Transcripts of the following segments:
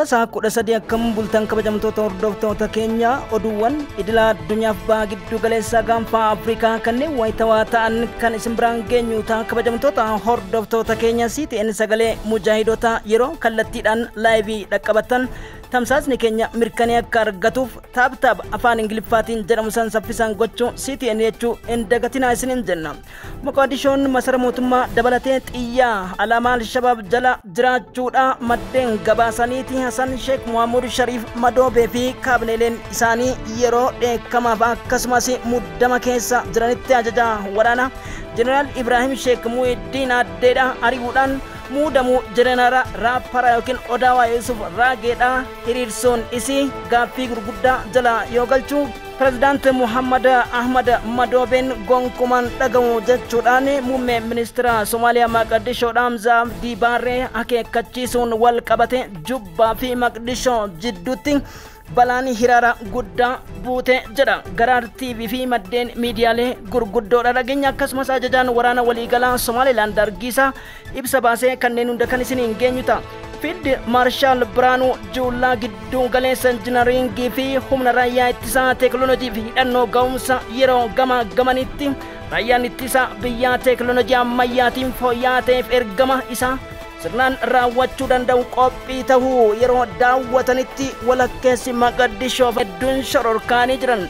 Sadasa kudha sadii akkam bultan kabajamtoota hordoftoota keenya oduuwwan idila addunyaaf ba'aa giddu galeessaa gaanfa Afrikaa kanneen wayitawaa ta'an kan isin biraan geenyu ta'a kabajamtoota hordoftoota keenya CTN sagalee mujaahidota yeroo kallattiidhaan laayivii dhaqqabatan tamsaasni keenya mirkanee akka argatuuf taab afaan ingiliffaatiin jedhamu san saffisaan gochuu CTN jechuu hin dagatinaa isiniin jenna. Moqaadishoon masara mootummaa dabalatee xiyyaa alaamaa al-shabaab jala jiraachuudha maddeen gabaasaniiti. Hasan Sheikh Muhammad Sharif Madoobee fi kaabineeleen isaanii yeroo dheekkamaaf akkasumas muddama keessa jiranitti ajajaa waraana Jeneraal Ibrahim Sheikh Muhyiddin Addeedha ari'uudhaan muudamu jeneraala raapparaa yookiin Odaawaa Yusuf Raageedha hiriirsoon isii gaaffii gurguddaa jala yoo galchu President Muhammad Ahmad Madoobeen gonkumaan dhagamu jechuudhaan muummee ministeera Somaaliyaa Maqdishoodha Hamza Abdii Barree akeekkachiisuun wal qabate Jubbaa fi Maqdishoo jidduutti balaan hiraara guddaa buute jedha. Garaar TV fi maddeen miidiyaalee gurguddoodha dhageenya akkasumas ajajaan waraana waliigalaa Somaliland Dargiisa ibsa baasee kanneen hunda kan isiniin geenyu ta'a. Field Marshal Biraanuu Juullaa gidduu galeessa injinaringii fi humna raayyaa ittisaa teekinooloojii fi hidhannoo ga'umsa yeroo gamanitti raayyaan ittisaa biyyaa teekinooloojii ammayyaatiin fooyya'aa ta'eef ergama isaa sirnaan raawwachuu danda'u qophii ta'uu yeroo daawwatanitti walakkeessi Maqdishoo hedduun shororkaanii jiran.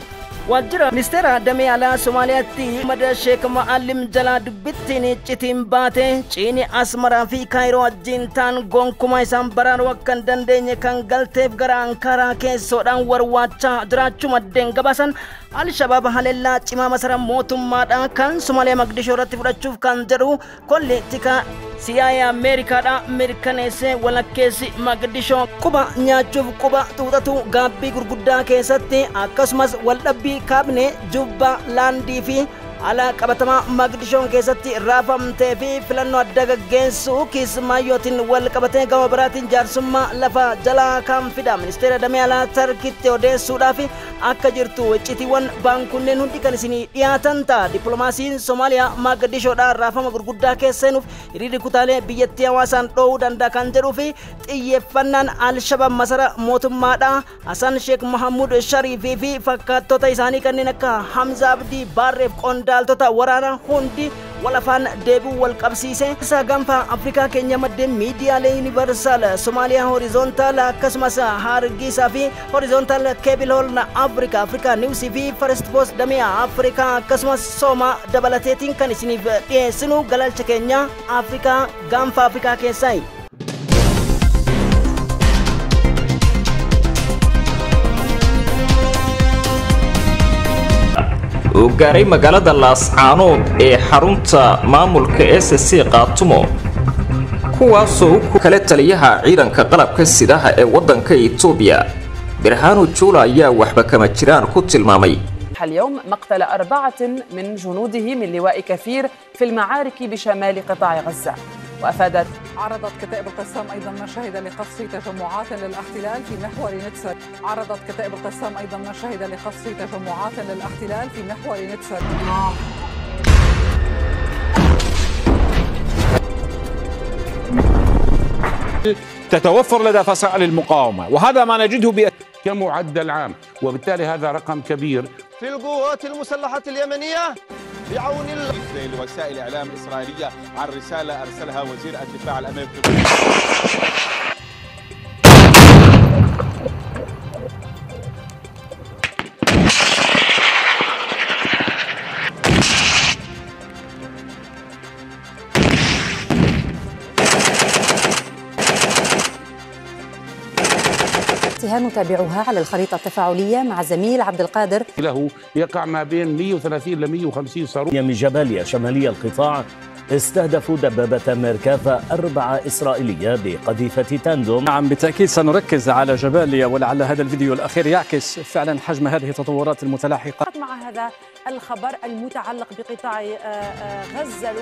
Wajjira ministeera damee alaa Somaaliyaatti Ahmad Sheikh Ma'allim jalaa dubbittiin citiin baate Ciini Asmaraa fi Kaayiroo wajjin ta'an gonkumaa isaan baraaruu akka hin dandeenye kan galteef gara Ankaraa keessoodhaan warwaachaa jiraachuu maddeen gabaasan. Al-Shabaab haleellaa cimaa masara mootummaadha kan Somaaliyaa Maqdishoo irratti fudhachuuf kan jedhu kolli tika CIA Ameerikaadha mirkaneessee walakkeessi Maqdishoo quba nyaachuuf quba tuutatu gaabbii gurguddaa keessatti akkasumas waldhabbii kaabinee Jubbaa laandii fi ala qabatamaa Maqdishoon keessatti raafamtee fi filannoo adda gaggeessuu Kismaayootiin wal qabatee gama biraatiin jaarsummaa lafa jalaa kan fida ministeera damee alaa Tarkiitti odeessuudhaaf akka jirtu iccitiiwwan baankunneen hundi kan isinii dhiyaatan ta'a. Dippiloomaasiin Somaaliyaa Maqdishoodhaa raafama gurguddaa keesseenuuf hiriirri kutaalee biyyattii hawaasaan dhoowuu danda'a kan jedhuu fi xiyyeeffannaan Al-Shabaab masara mootummaadhaa Hasan Sheikh Muhammad Sharifii fi fakkaattota isaanii kanneen akka Hamza Abdii Barreef qondaaltota waraana hundi walafaan deebi'uu wal qabsiise. Isa gaanfa Afrikaa keenya maddeen miidiyaalee Universal Somaaliyaa Horizontal akkasumas Hargeysa fi Horizontal Cable Horn Africa News fi First Post damee Afrikaa akkasumas Soma dabalateetiin kan isiniif dhiyeessinu galalcha keenya Afrikaa gaanfa Afrikaa keessaa. gaaray magaalada Laascaanood ee xarunta maamulka SSC Qaatumo kuwaasoo ku kala taliyaha ciidanka qalabka sidaha ee wadanka Itoobiya Birhaanu Juula ayaa waxba kama jiraan ku tilmaamay. اليوم مقتل 4 من جنوده من لواء كفير في المعارك بشمال قطاع غزة. وأفادت عرضت كتائب القسام أيضا مشاهد لقصف تجمعات للاحتلال في محور نتسر. عرضت كتائب القسام أيضا مشاهد لقصف تجمعات للاحتلال في محور نتسر. تتوفر لدى فصائل المقاومة وهذا ما نجده كمعدل عام وبالتالي هذا رقم كبير. في القوات المسلحة اليمنية بعون وسائل إعلام إسرائيلية عن رسالة أرسلها وزير الدفاع الأمريكي. نتابعها على الخريطة التفاعلية مع زميل عبد القادر. له يقع ما بين 130 ل 150 صاروخ. من جباليا شمالي القطاع استهدفوا دبابة ميركافا 4 إسرائيلية بقذيفة تاندوم. نعم بالتأكيد سنركز على جباليا ولعل هذا الفيديو الأخير يعكس فعلا حجم هذه التطورات المتلاحقة. مع هذا الخبر المتعلق بقطاع غزة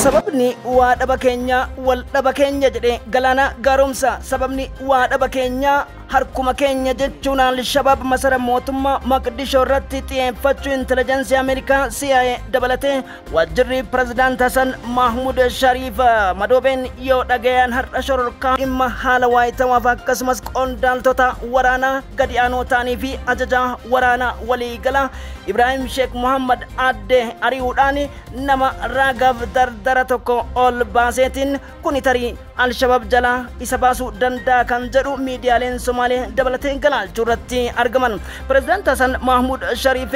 sababni waa dhaba keenya wal dhaba keenya jedhe galana gaaromsa sababni waa dhaba keenya harkuma keenya jechuun al-shabaab masara mootummaa Maqdishoo irratti xiyyeeffachuu intelijensi Ameerikaa CIA dabalatee waajjirri pirezidaant Hasan Mahmud Shariif madoobeen yoo dhagayaan har'a shororkaa dhimma haala waayitawaaf akkasumas qondaaltota waraanaa gadi aanoo ta'anii fi ajajaa waraanaa waliigalaa Ibrahim Sheikh Muhammad Adde ari'uudhaan nama raagaaf dardara tokko ol baaseetiin kuni tarii al-shabaab jalaa isa baasuu danda'a kan jedhu miidiyaaleen Somaalee dabalatee galaalchuu irratti argaman. Pirezidaant Hasan Mahmud Shariif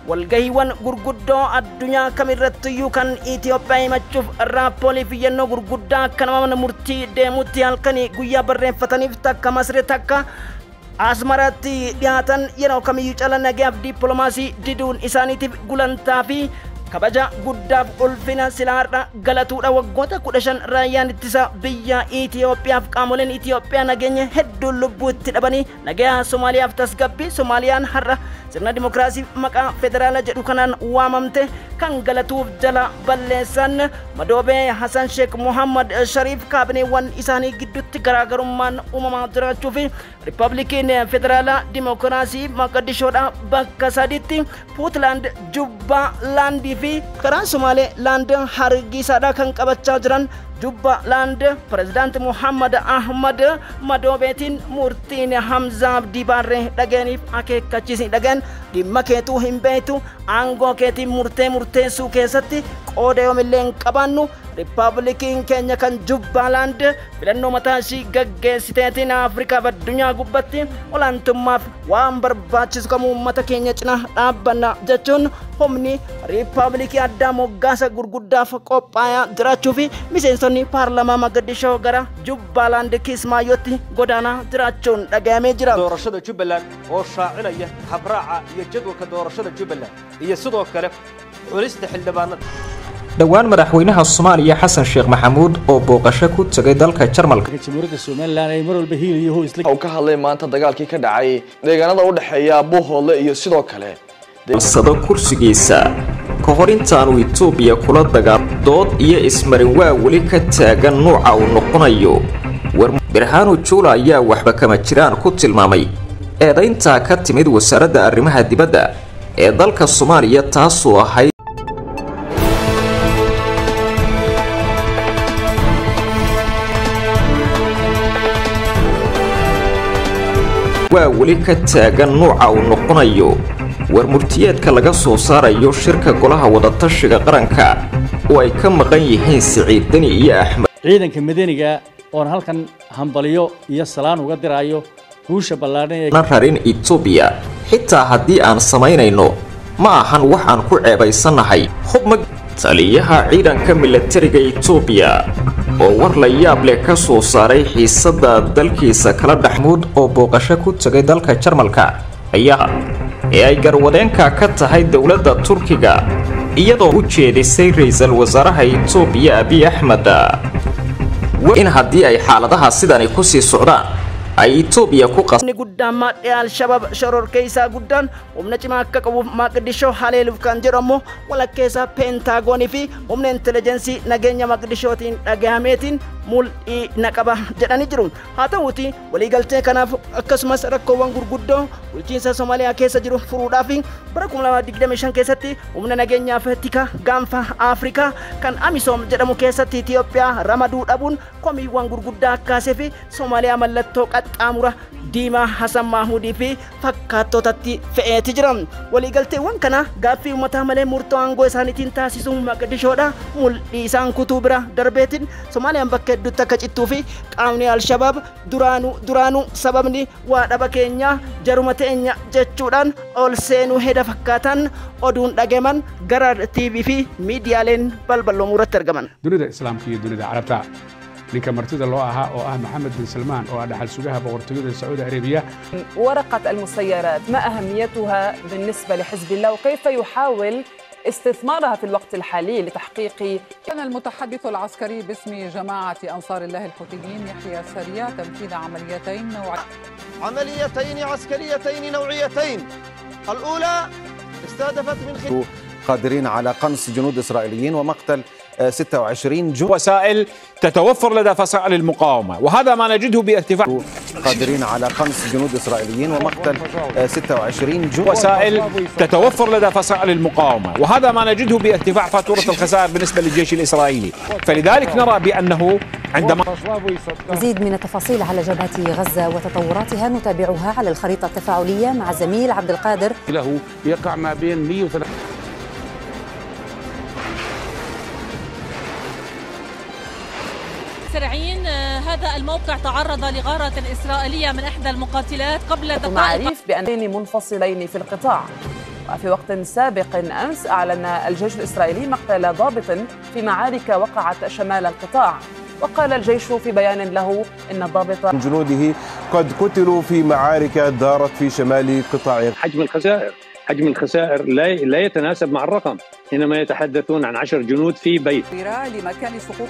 walgahiiwwan gurguddoo addunyaa kamirrattiyyuu kan Itoophiyaa himachuuf raappooliif yennoo gurguddaa akka nama murtii deemutti halkanii guyyaa barreeffataniif takka Masri takka Asmaratti dhiyaatan yeroo kamiyyuu cala nagaaf dippiloomaasii diduun isaaniitiif gulantaa fi kabaja guddaaf ulfina silaarra galatuudha. Waggoota 15 raayyaan ittisa biyya Itoophiyaaf qaamoleen Itoophiyaa nageenya hedduun lubbuu itti dhabanii nagaa Somaaliyaaf tasgabbii Somaaliyaan har'a sirna dimokiraasii maqaa federaala jedhu kanaan waamamte kan galatuuf jala balleessan madoobee Hasan Sheikh Muhammad Shariif kaabineewwan isaanii gidduutti garaagarummaan uumamaa jiraachuu fi Riippablikiin Federaalaa Dimokiraasii Maqdishoodha bakka sadiitti Puutlaand Jubbaalaandii fi karaa Somaalee laand Hargeysaadha kan qabachaa jiran Jubbaalaand Pirezidaant Muhammad Ahmad madoobeetiin murtiin Hamzaa Abdii Barree dhageenif akeekkachiisni dhageen dhimma keetuu hin beektu aangoo keetiin murteessuu keessatti qooda yoomillee hin qabaannu Riippablikiin keenya kan Jubbaalaand filannoo mataa ishii gaggeessiteetiin Afrikaaf addunyaa gubbatti olaantummaaf waan barbaachisu kamuu uummata keenya cina dhaabbanna jechuun humni Riippabilikii addaa moggaasa gurguddaaf qophaa'aa jiraachuu fi miseensonni paarlamaa Maqdishoo gara Jubbaalaand Kismaayyootti godaanaa jiraachuun dhaga'amee jira. doorashada Jubbaland oo shaacinaya habraaca iyo jadwalka doorashada Jubbaland iyo sidoo kale xulista xildhibaanada dhowaan madaxweynaha Soomaaliya Xasan Sheekh Maxamuud oo booqasho ku tagay dalka Jarmalka jamhuuriyadda Soomaaliland ay mar walba hiiliyo isla oo ka hadlay maanta dagaalkii ka dhacay deegaanada u dhaxeeya Buuhoodle iyo sidoo kale sado kursigiisa ka hor intaanu Itoobiya kula dagaal dood iyo ismarin waa wali ka taagan nooca uu noqonayo Birhaanu Juula ayaa waxba kama jiraan ku tilmaamay eedaynta ka timid wasaaradda arrimaha dibadda ee dalka Soomaaliya taasoo ahayd waa wali ka taagan nooca uu noqonayo warmurtiyeedka laga soo saarayo shirka golaha wadatashiga qaranka oo ay ka maqan yihiin Siciid Dani iyo Axmed ciidanka madaniga oo halkan hambaliyo iyo salaan uga dirayo guusha ballaaran ee rarin Itoobiya xitaa haddii aan samaynayno ma ahan wax aan ku ceebaysanahay xubma taliyaha ciidanka militariga Itoobiya oo war la yaab leh ka soo saaray xiisada dalkiisa kala dhaxmuud oo booqasho ku tagay dalka Jarmalka ayaa ay garwadeenka ka tahay dawladda Turkiga iyadoo u jeedisay ra'iisul wasaaraha Itoobiya Abiy Ahmed in haddii ay xaaladaha sidan ku sii socdaan ay Itoobiya ku qasni guddaama al-shabaab shororkeessa guddaan humna cimaa akka qabu Maqdishoo haleeluuf kan jedhamu walakkeessa Pentagon fi humna intelijensi nageenya Maqdishootiin dhagahameetiin mul'ii naqaba jedhanii jiru. Haa ta'uuti waliigaltee kanaaf akkasumas rakkoowwan gurguddoo bulchiinsa Soomaaliyaa keessa jiru furuudhaaf bara 2025 keessatti humna nageenyaaf tika gaanfa Afrikaa kan AMISOM jedhamu keessatti Itoophiyaa ramaduu dhabuun komiiwwan gurguddaa kaasee fi Soomaaliyaa mallattoo qaxxaamura diimaa Hasan Mahmudii fi fakkaattootatti fe'eeti jira. Waliigalteewwan kana gaaffii uummataa malee murtoo aangoo isaaniitiin taasisuun Maqdishoodha mul'ii isaan kutuu bira darbeetiin Soomaaliyaan bakka hedduutti akka cittuu fi qaamni al-shabaab duraanuu sababni waa dhaba keenya jaruma teenya jechuudhaan ol seenuu heda fakkaatan oduun dhageeman gara TV fi miidiyaaleen balballoomuu irratti argaman. dunida islaamka iyo dunida carabta ninka martida loo ahaa oo ah Maxamed bin Salmaan oo dhaxal sugaha boqortooyada Sacuudi Arabiya. ورقة المسيرات ما أهميتها بالنسبة لحزب الله وكيف يحاول استثمارها في الوقت الحالي لتحقيق كان المتحدث العسكري باسم جماعة أنصار الله الحوثيين يحيى سريع تنفيذ عمليتين عسكريتين نوعيتين. الأولى استهدفت من قادرين على قنص جنود إسرائيليين ومقتل 26 جنود. وسائل تتوفر لدى فصائل المقاومة، وهذا ما نجده بارتفاع قادرين على قنص جنود إسرائيليين ومقتل 26 جنود. وسائل تتوفر لدى فصائل المقاومة، وهذا ما نجده بارتفاع فاتورة الخسائر بالنسبة للجيش الإسرائيلي. فلذلك نرى بأنه عندما مزيد من التفاصيل على جبهة غزة وتطوراتها نتابعها على الخريطة التفاعلية مع زميل عبد القادر. له يقع ما بين 130. سرعين، هذا الموقع تعرض لغارة إسرائيلية من إحدى المقاتلات قبل دقائق. معاريف بأنين منفصلين في القطاع. وفي وقت سابق أمس أعلن الجيش الإسرائيلي مقتل ضابط في معارك وقعت شمال القطاع. وقال الجيش في بيان له إن الضابط من جنوده قد قتلوا في معارك دارت في شمال قطاع. حجم الخسائر لا يتناسب مع الرقم، حينما يتحدثون عن 10 جنود في بيت. لمكان سقوط.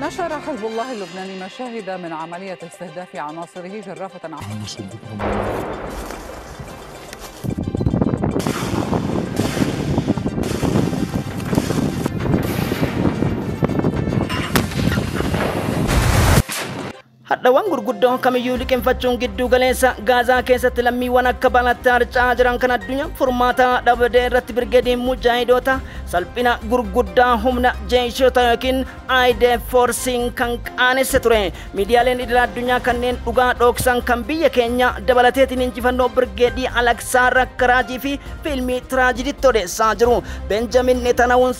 نشر حزب الله اللبناني مشاهد من عملية استهداف عناصره جرافة Hadhaawwan gurguddoo kamiyyuu liqeeffachuun gidduu galeessa Gaazaa keessatti lammiiwwan akka balatti harca'aa jiran kan addunyaa furmaata dhabdee irratti birgeediin mujaahidoota salphina gurguddaa humna jeeshota yookiin IDF forsiin kan qaanesse ture. Miidiyaaleen idil addunyaa kanneen dhugaa dhoksan kan biyya keenya dabalateetiin injifannoo birgeedii Alaksaa Rakkaraajii fi fiilmii tiraajidiitti odeessaa jiru. Benjamin Netanyahuun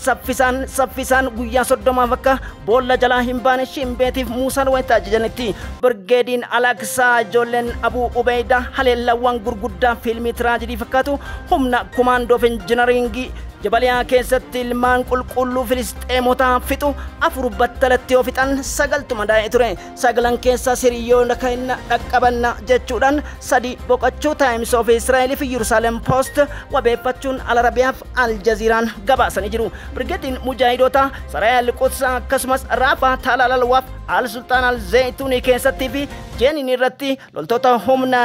saffisaan guyyaa 30 akka boolla jalaa hin baane Shimbeetiif Muusaan wayita ajajanitti. Birgeediin Alaksaa ijoolleen Abuu Ubeydaa haleellawwan gurguddaa fiilmii tiraajidii fakkaatu humna kumaandoo fi injinaringii Jabaliyaa keessatti ilmaan qulqulluu Filisxeemotaa fixu 4 battalatti yoo fixan 9 madaa'ee ture. 9 keessaa Siriyoona kan dhaqqabanna jechuudhaan 3 boqochuu Times of Israel fi Jerusalem Post wabeeffachuun Al-Arabiyaaf Al-Jazeeraan gabaasanii jiru. Birgeediin mujaahidoota Saraya Al-Quds akkasumas Raafaa Talaalalwaaf Al-Sultaan Al-Zaytuunii keessattii fi Jenin irratti loltoota humna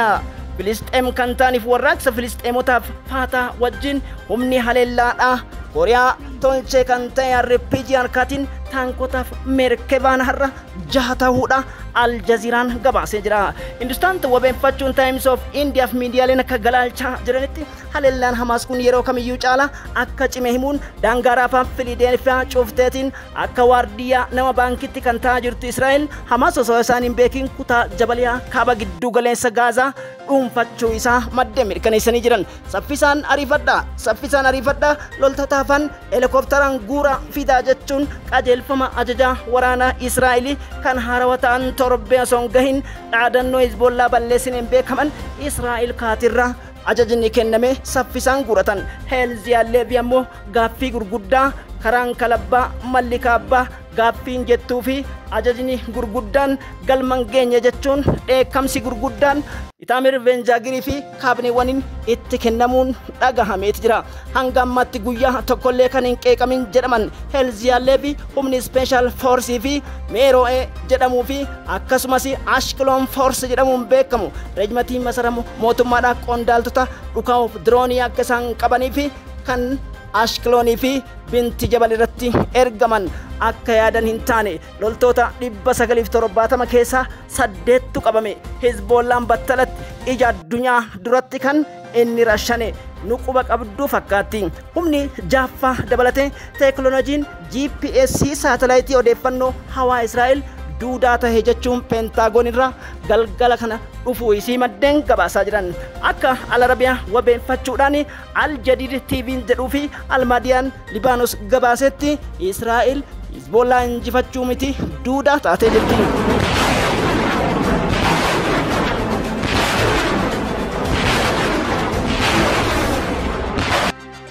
Filisxeem kan ta'aniif warraaqsa Filisxeemotaaf Faataa wajjin humni haleellaadha. Kooriyaa tolchee kan ta'e RPG harkaatiin taankotaaf merkebaan har'a 6 ta'uudha Al-Jazeeraan gabaasee jira. Hindustaan wabeeffachuun Times of India fi miidiyaaleen akka galaalchaa jiranitti haleellaan Hamaas kun yeroo kamiyyuu caala akka cime himuun daangaa Raafaa Filiidelfiyaa cuufteetiin akka waardiyyaa nama baankitti kan ta'aa jirtu Israa'el Hamaas osoo isaan hin beekin kutaa Jabaliyaa kaaba giddu galeessa Gaazaa dhuunfachuu isaa maddeen mirkaneessanii jiran. Saffisaan ariifadhaa loltootaafan helikopteraan guura fidaa jechuun qajeelfama ajajaa waraanaa Israa'el kan haarawaa ta'an torbee osoo hin gahin dhaadannoo Hizbollaa balleessineen beekaman Israa'el kaatirraa ajajni kenname saffisaan guuratan. Heelziyaalleefi ammoo gaaffii gurguddaa karaan kalabbaa mallikaabbaa gaaffiin jettuu fi ajajni gurguddaan galman geenye jechuun dheekkamsi gurguddaan Itaamir Benjaagirii fi kaabineewwaniin itti kennamuun dhagahameeti jira. Hanga ammatti guyyaa tokkollee kan hin qeeqamin jedhaman Heelziyaalleefi humni Special Force fi Meeroo'ee jedhamuu fi akkasumas Ashkelon Force jedhamuun beekamu reejimatiin masara mootummaadhaa qondaaltota dhukaa'uuf diroonii akka isaan qabanii fi kan Ashkelonii fi Binti Jabal irratti ergaman akka yaadan hin taane loltoota 970 keessaa 8tu qabame. Hizbollaan battalatti ija addunyaa duratti kan inni rashane nuquba qabduu fakkaatti. Humni jaaffaa dabalatee teeknoloojiin GPS saatalaayitii odeeffannoo hawaa Israa'el duudaa tahe jechuun Pentaagoon irraa galgala kana dhufuu isii maddeen gabaasaa jiran. Akka Al-Arabiyaa wabeeffachuudhaan Al-Jadiid TV'n jedhuu fi Al-Madiyaan Libaanos gabaasetti Israa'el Hizbollaa injifachuu miti duudaa taatee jirti.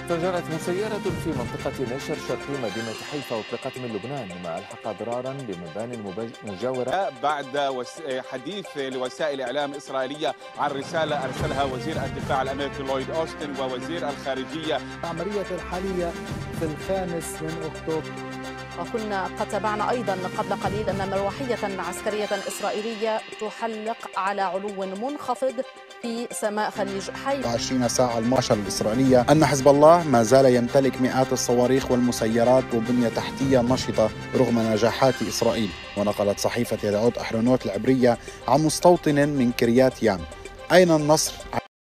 فجرت مسيرة في منطقة نشر شرقي مدينة حيفا أطلقت من لبنان ما ألحق ضرارا بمباني مجاورة بعد حديث لوسائل إعلام إسرائيلية عن رسالة أرسلها وزير الدفاع الأمريكي لويد أوستن ووزير الخارجية. العملية الحالية في 5 أكتوبر وكنا قد تابعنا أيضا قبل قليل أن مروحية عسكرية إسرائيلية تحلق على علو منخفض في سماء خليج حيفا. 20 ساعة المؤشر الإسرائيلية أن حزب الله ما زال يمتلك مئات الصواريخ والمسيرات وبنية تحتية نشطة رغم نجاحات إسرائيل. ونقلت صحيفة يدعوت أحرونوت العبرية عن مستوطن من كريات يام أين النصر؟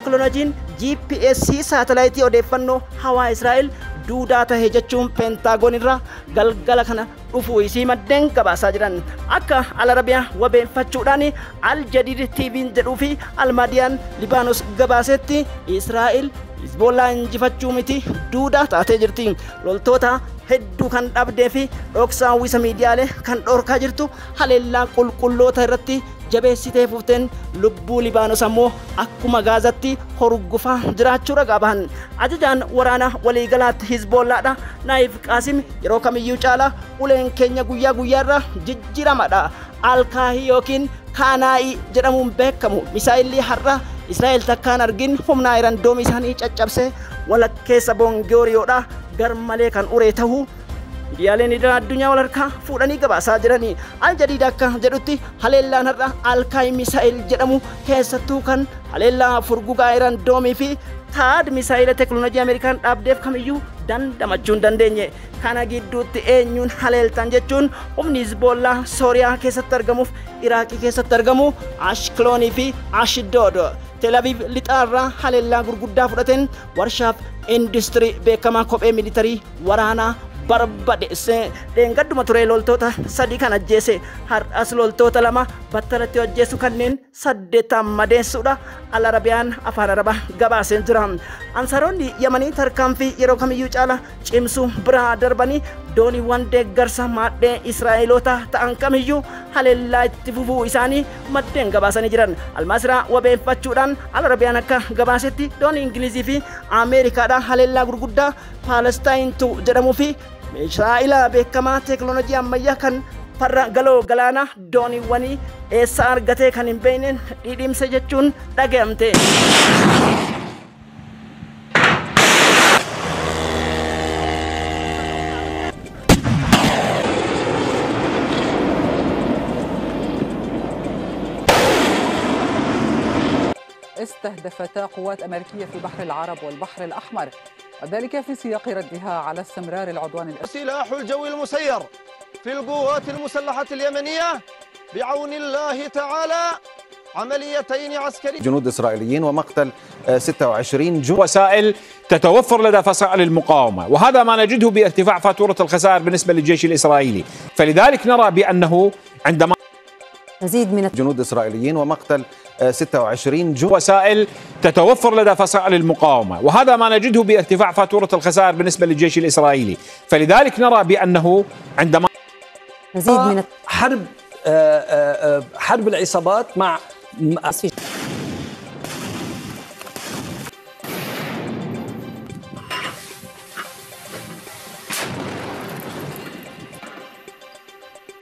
teknolojiin GPS saatalaayitii odeeffannoo hawaa Israa'el duudaa tahee jechuun Pentaagoon irraa galgala kana dhufuu isii maddeen gabaasaa jiran. Akka Al-Arabiyaa wabeeffachuudhaan Al-Jadiid TV'n jedhuu fi Al-Madiyaan Libaanos gabaasetti Israa'el Hizbollaa injifachuu miti duudaa taatee jirti. Loltoota hedduu kan dhabdee fi dhoksaa uwwisa miidiyaalee kan dhorkaa jirtu haleellaa qulqulloota irratti jabeessitee fufteen lubbuu Libaanos ammoo akkuma Gaazatti horgufaa jiraachuu ragaa bahan. Ajajaan waraana waliigalaatti Hizbollaadha Naayif Qaasim yeroo kamiyyuu caalaa uleen keenya guyyaa guyyaarra jijjiiramadha. Alkaahii yookiin Kaanaa'ii jedhamuun beekamu misaa'illi har'a Israa'el takkaan argin humna Irandoom isaanii caccabsee walakkeessa Boongooriyoodha garmalee kan uree ta'uu miidiyaaleen idil addunyaa wal harkaa fuudhanii gabaasaa jiranii. Al-Jadiid akka jedhutti haleellaan har'a Alkaahii misaa'il jedhamu keessattuu kan haleellaa furgugaa Irandoomii fi taad misaa'ila teknoolojii Ameerikaan dhaabdeef kamiyyuu dandamachuu hin dandeenye. Kana gidduutti eenyuun haleeltan jechuun humni Hizbollaa Sooriyaa keessatti argamuuf Iraaqii keessatti argamu Ashkaloonii fi Ashdood Tel Aviv lixaarraa haleellaa gurguddaa fudhateen warshaaf industirii beekamaa kophee militarii waraanaa barbadeesse. Dheengadduma ture loltoota sadii kan ajjeese har'as loltoota lama battalatti ajjeesu kanneen 8 madeessuudha Al-Arabiyaan afaan Arabaa gabaaseen jira. Ansaroonni Yamanii tarkaanfii yeroo kamiyyuu caala cimsuu biraa darbanii dooniiwwan deeggarsa maadhee Israa'eloota ta'an kamiyyuu haleellaa itti fufuu isaanii maddeen gabaasanii jiran. Almaasiraa wabeeffachuudhaan Al-Arabiyaan akka gabaasetti doonii Ingilizii fi Ameerikaadhaan haleellaa gurguddaa Paalestaayintu jedhamuu fi misaa'ila beekamaa teknoolojii ammayyaa kan farra galoo galaanaa dooniiwwanii eessa argatee kan hin beekneen dhidhiimse jechuun dhaga'amte. استهدفتا قوات أمريكية في بحر العرب والبحر الأحمر وذلك في سياق ردها على استمرار العدوان السلاح الجوي المسير في القوات المسلحة اليمنية بعون الله تعالى عمليتين عسكريتين جنود إسرائيليين ومقتل 26 جندي. وسائل تتوفر لدى فصائل المقاومة وهذا ما نجده بارتفاع فاتورة الخسائر بالنسبة للجيش الإسرائيلي. فلذلك نرى بأنه عندما مزيد من جنود إسرائيليين ومقتل 26 جندي. وسائل تتوفر لدى فصائل المقاومة وهذا ما نجده بارتفاع فاتورة الخسائر بالنسبة للجيش الإسرائيلي. فلذلك نرى بأنه عندما مزيد من حرب العصابات مع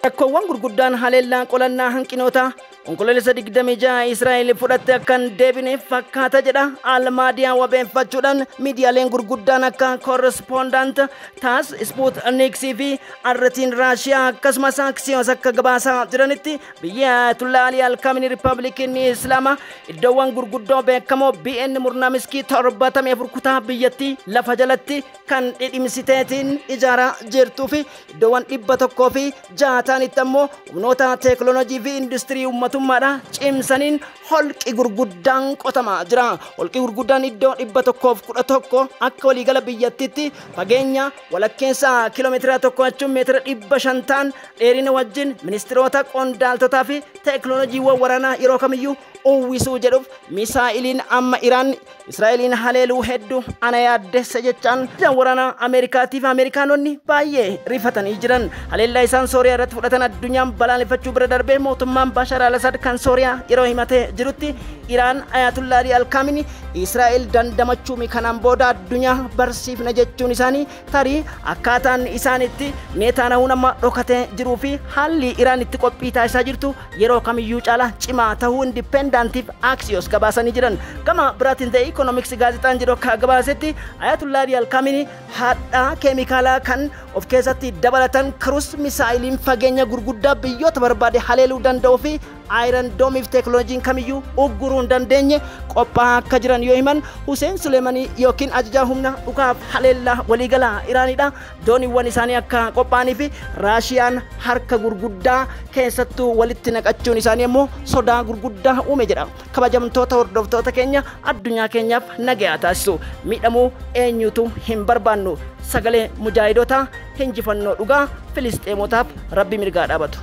Rakkoowwan gurguddaan haleellaan qolannaa hanqinoota onkoloolessa 26 Israa'el fudhatte akkan deebine fakkaata jedha Al-Madiyaan wabeeffachuudhaan miidiyaaleen gurguddaan akka korrespoondant taas Sputniks fi Arratiin Raashiyaa akkasumas Axios akka gabaasaa jiranitti biyya Ayatollah Ali Al-Khamenei Riippaabilikiin Islaamaa iddoowwan gurguddoo beekamoo BN murnaa miskii 74 kutaa biyyattii lafa jalatti kan dhidhimsiteetiin ijaaraa jirtuu fi iddoowwan 160 itti ammoo humnoota teeknoolojii fi industirii uummatummaadha cimsaniin holqi gurguddaan qotamaa jira. Holqi gurguddaan iddoo 111 akka waliigala biyyattiitti fageenya walakkeessa kiiloomeetira tokko jechuun meetira 500 ta'an dheerina wajjin ministeerota qondaaltotaa fi teeknoolojiiwwan waraanaa yeroo kamiyyuu uwwisuu jedhuuf misaa'iliin amma Iraan Israa'eliin haleeluu hedduu ana yaaddessa jechaan waraana Ameerikaatiif Ameerikaanonni baay'ee rifatanii jiran. Haleellaa isaan Sooriyaa irratti fudhatan addunyaan balaaleffachuu bira darbee mootummaan Bashar al-Assad kan Sooriyaa yeroo himatee jirutti Iraan Ayatollah Ali Al-Khamenei Israa'el dandamachuu mi kanaan booda addunyaa barsiifna jechuun isaanii tarii akkaataan isaanitti Netanyahuun amma dhokatee jiruu fi haalli Iraan itti qophii taasisaa jirtu yeroo kamiyyuu caalaa cimaa ta'uu Independentiif Axios gabaasanii jiran. Gama biraatiin ta'e Economics gaazexaan jiru akka gabaasetti Ayatollah Ali Al-Khamenei haadha keemikaalaa kan of keessatti dabalatan cruise misaayiliin fageenya gurguddaa biyyoota barbaade haleeluu danda'uu fi Iron Dome teknooloojiin kamiyyuu ugguruu hin dandeenye qophaa'aa akka jiran yoo himan Hussein Suleemanii yookiin ajajaa humna dhukaaf haleellaa waliigalaa Iraanidha. Dooniiwwan isaanii akka qophaa'anii fi Raashiyaan harka gurguddaa keessattuu walitti naqachuun isaanii immoo sodaa gurguddaa uume jedha. Kabajamtoota hordoftoota keenya addunyaa keenyaaf nagayaa taasisu miidhamuu eenyutu hin barbaannu. Sagalee mujaahidoota hinjifannoo dhugaa Filisxeemotaaf Rabbi mirgaa dhaabatu.